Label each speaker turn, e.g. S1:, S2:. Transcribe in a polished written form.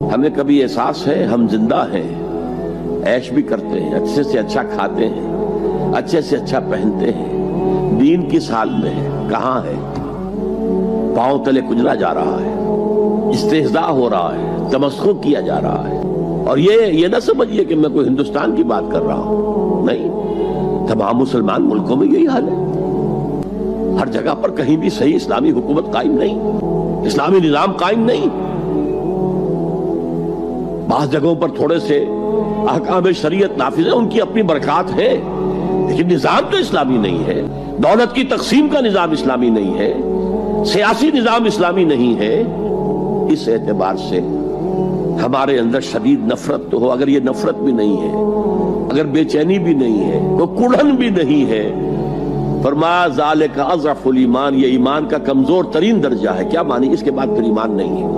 S1: हमें कभी एहसास है हम जिंदा हैं, ऐश भी करते हैं, अच्छे से अच्छा खाते हैं, अच्छे से अच्छा पहनते हैं। दीन किस हाल में है, कहां है? पांव तले कुचला जा रहा है, इस्तेहज़ा हो रहा है, तमस्खुर किया जा रहा है। और ये ना समझिए कि मैं कोई हिंदुस्तान की बात कर रहा हूं, नहीं, तमाम मुसलमान मुल्कों में यही हाल है। हर जगह पर कहीं भी सही इस्लामी हुकूमत कायम नहीं, इस्लामी निजाम कायम नहीं। बास जगहों पर थोड़े से अहकाम शरीयत नाफिज है, उनकी अपनी बरकत है, लेकिन निजाम तो इस्लामी नहीं है। दौलत की तकसीम का निजाम इस्लामी नहीं है, सियासी निजाम इस्लामी नहीं है। इस एतबार से हमारे अंदर शदीद नफरत तो हो, अगर ये नफरत भी नहीं है, अगर बेचैनी भी नहीं है, तो कुढ़न भी नहीं है। फरमाया ज़ालिका अज़अफ़ुल ईमान, ये ईमान का कमजोर तरीन दर्जा है। क्या मानी? इसके बाद फिर ईमान नहीं है।